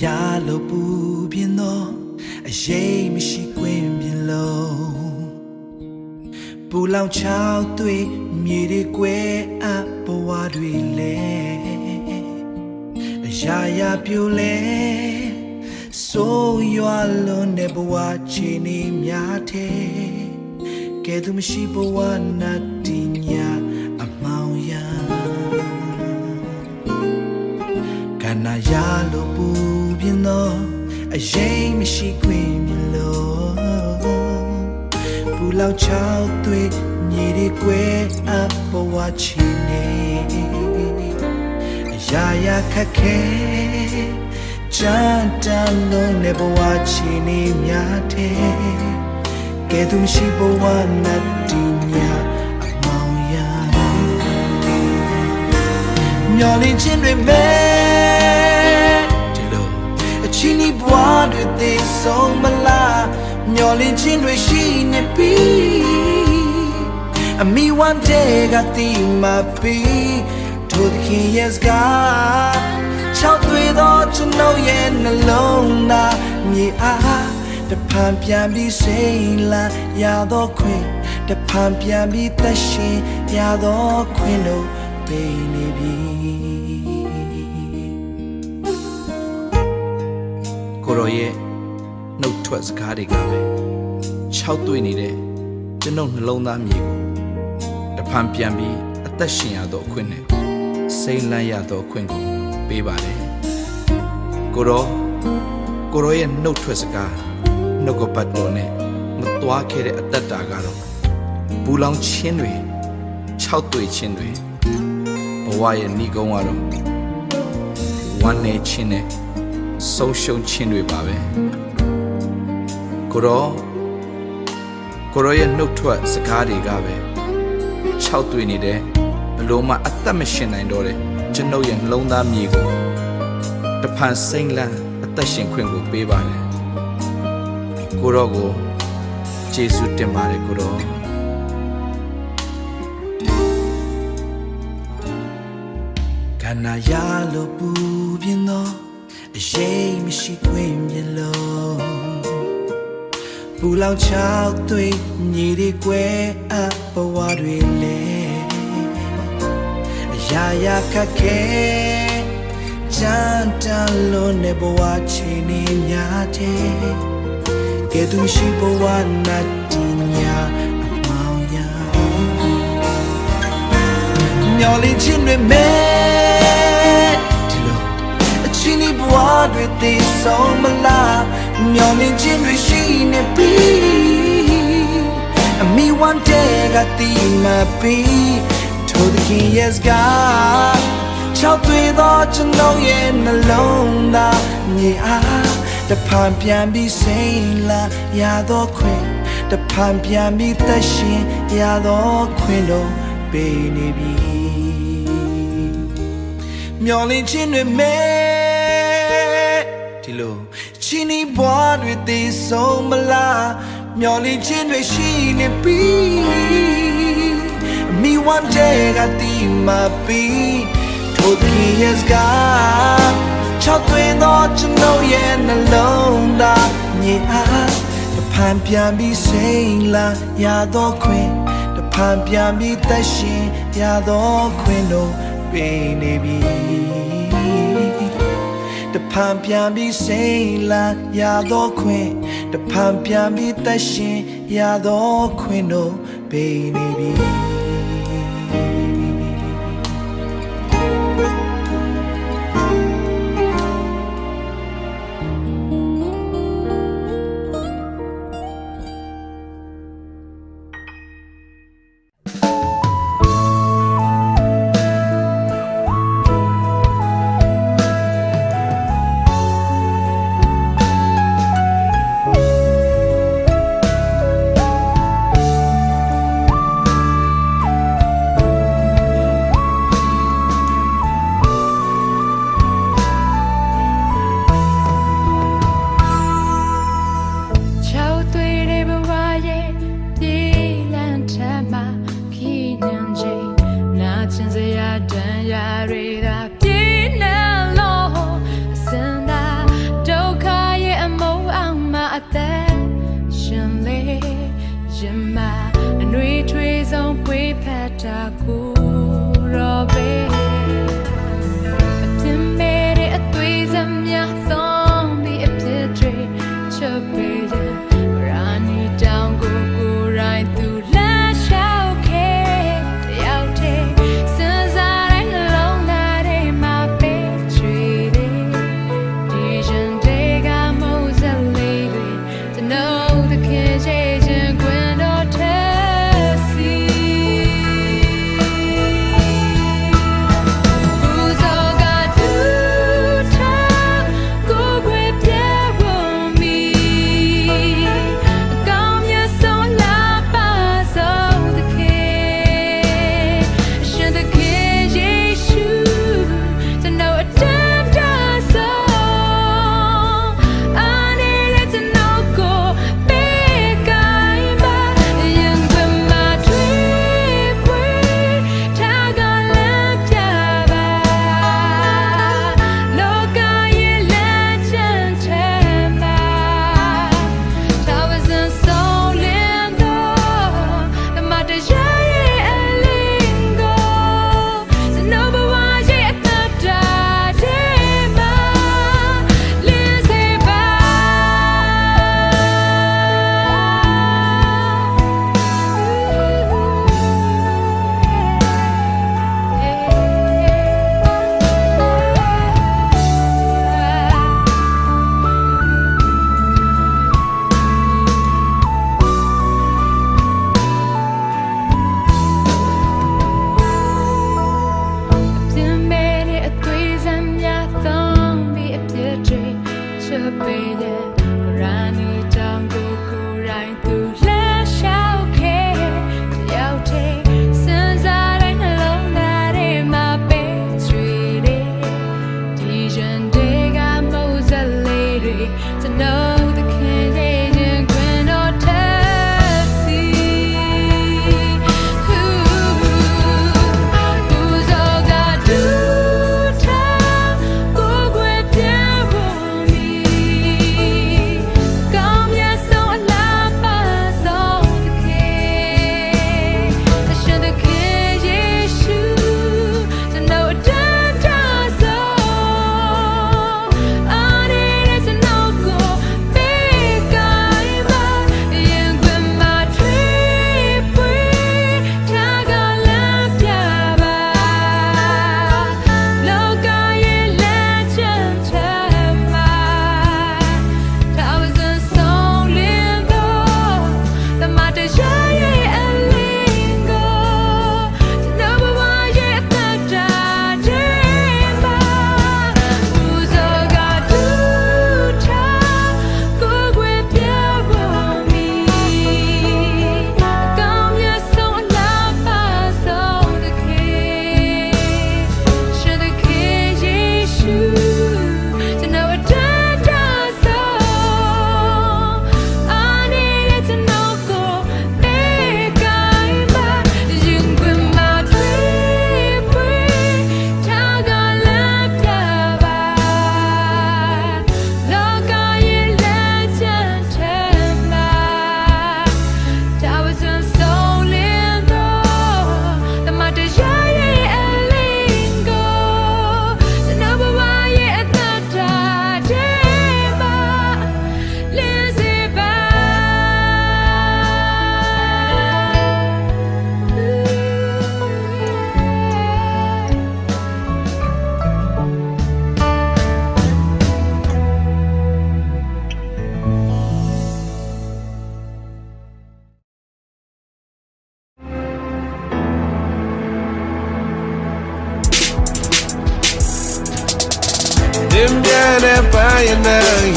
ya lo bu bien no a ye mi shi quên bien lo bu lao chao tui mi đi quê a bo wa dui le ya piu le so yo lo ne bo wa chi ni mya the ke tu mi shi bo wa na ti nya a mau ya kana ya lo bu bien no a ye mi shi quên bien lo bu lao chao tui mi đi quê a bo wa chi ni ya khake chanta lo ne bo wa chi ni mya the ke tu mi shi bo wa na ti nya a mau ya myo lin chin twi me ti lo a chi ni bwa twi te song ma la myo lin chin twi shi ne pi a mi one day got the my be to the king yes God chao tui do to know yen alone na mi a the pan pian bi say la ya do queen the pan pian bi the shin ya do queen no be ni bi ko ro ye နှုတ်ထွက်စကားတွေကပဲ6တွေ့နေတဲ့ကျွန်ုပ်နှလုံးသားမြေကိုတဖန်ပြန်ပြီးအသက်ရှင်ရသောအခွင့်နဲ့စိမ့်လန်းရသောအခွင့်ကိုပေးပါတယ်ကိုရောရဲ့နှုတ်ထွက်စကားနှုတ်ကပတ်တော်နဲ့မသွားခဲ့တဲ့အသက်တာကတော့ဘူလောင်ချင်းတွေ6တွေ့ချင်းတွေဘဝရဲ့ဏီကုန်းကတော့ဝမ်းနေချင်းနဲ့ဆုံးရှုံးချင်းတွေပါပဲကိုရောရဲ့နှုတ်ထွက်စကားတွေကပဲ6တွေ့နေတယ်ဘလို့မှအသက်မရှင်နိုင်တော့တဲ့ကျွန်ုပ်ရဲ့နှလုံးသားမြေကိုတဖန်စိမ့်လန်းအသက်ရှင်ခွင့်ကိုပေးပါတယ်ကိုရောကိုယေရှုတင်ပါတယ်ကိုရောကနာယာလိုပူပြင်းသောအရေးမရှိခွင့်ပြလို့ဘူလောင်ချောက်သွေးညီဒီကွယ်အဘဝတွေလေya khake chanta lo ne bo wa chi ni mya the ke tu shi bo wa na ti nya a mau ya myo lin chin twi me ti lo a chi ni bo wa twi ti song ma la myo lin chin twi shi ne bi a me one day got the my be to the king yes God chao tui do to know yen alone da mi a the pan pian bi say la ya do queen the pan pian bi the shin ya do queen do be ni bi myo lin chin twi me ti lo chi ni bwa twi ti song ma la myo lin chin twi shi ni bi me one day got the my be to the yes God chao tui do to know yen alone da mi a the pan pian bi say la ya do queen the pan pian bi the shin ya do queen no be ni bi the pan pian bi say la ya do queen the pan pian bi the shin ya do queen no be ni bi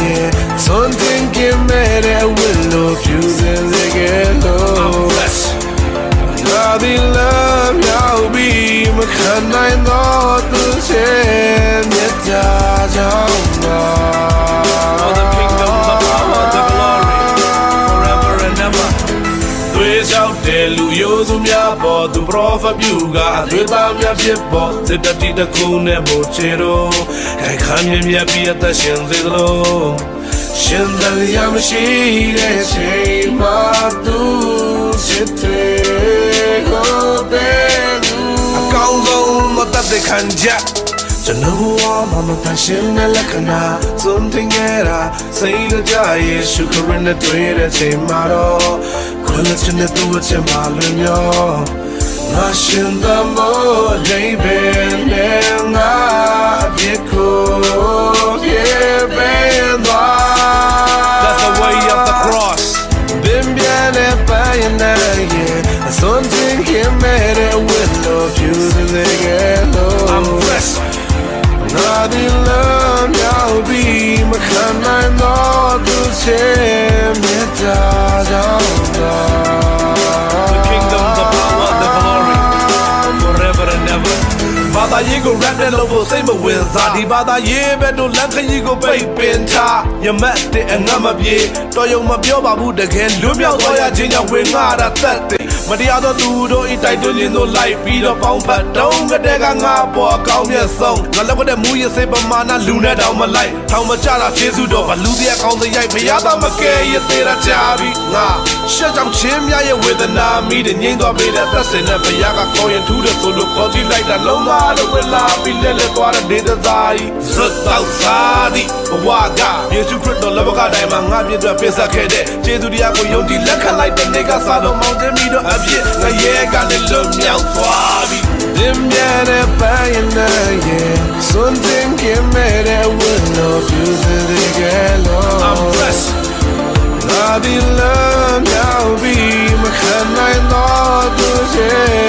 yeah. Something can make that window fusing again. God, the love y'all be my kind I know to share Oh, the kingdom, the power, the glory, forever and ever. Twitch out there, Luyo's Yabo, the prophet Buga, the Bamia Pipo, the Tatita Kune Bochero, I can't be at the Shenzelo. Shendal Yamashi, Shame, Matu, Chitwe, Hope. သက်သေခံချက်ကျွန်တော်ဝါမတရှင်နဲ့လက္ခဏာစွန့်တင်ခဲ့တာစိတ်ကြရဲ့ရှုခရနဲ့တွေ့တဲ့ချိန်မှာတော့ခွန်လက်ချင်တဲ့သူ့ချင်ပါလို့မျောငါရှင်သမောလေးပဲနဲ့ငါပြေကိုပြေပဲသွား That's the way of the cross ဘင်ပြန်တဲ့ပိုင်းနဲ့ something can make it with no views in the ghetto I'm fresh ငါဒီလမ်းရောက်ပြီးမခံနိုင်တော့သူချင်မြတ်တာကြောင့် The kingdom, the power, the glory forever and ever ဘာသာရေးကို rap နဲ့လုပ်ဖို့စိတ်မဝင်စားဒီဘာသာရေးပဲတို့လက်ခရီးကိုပိတ်ပင်ထားရမတ်တဲ့အငတ်မပြေတော်ရုံမပြောပါဘူးတကယ်လွတ်မြောက်သွားရခြင်းကြောင့်ဝင်ငါတာသက်တယ်မတရားသောသူတို့ဤတိုက်တွန်းခြင်းတို့လိုက်ပြီးတော့ပေါင်းဖက်တုံးကတဲ့ကငါပေါ်အကောင်းမြတ်ဆုံးငါလောက်တဲ့မူရစေပမာဏလူနဲ့တောင်မလိုက်ထောင်မကြတာကျေးဇူးတော်ဘလူတရားကောင်းစရိုက်ဘုရားသားမကယ်ရသေးတာကြာပြီငါရှက်ကြောင့်ချင်းများရဲ့ဝေဒနာမိတဲ့ငိမ့်သွားပေးတဲ့သက်စင်နဲ့ဘုရားကခေါ်ရင်ထူးတဲ့ဆိုလို့ခေါ်ကြည့်လိုက်တာလုံးဝတော့ဝလာပြီးလဲလဲသွားတဲ့ဒေသသားကြီးဇတ်တောက်စားသည်ဘဝကယေရှုခရစ်တော်လက်ဝကတိုင်းမှာငါပြည့်တဲ့ပေးဆက်ခဲ့တဲ့ကျေးဇူးတရားကိုယုံကြည်လက်ခံလိုက်တဲ့နေ့ကစားတော့မောင်တင်ပြီးတော့အပြစ်ငါရဲ့ကလည်းလွတ်မြောက်သွားပြီဒီမြဲတဲ့ပိုင်းနဲ့ something can make it with no views in the ghetto I'm fresh ငါဒီလမ်းရောက်ပြီးမခံနိုင်တော့သူချင်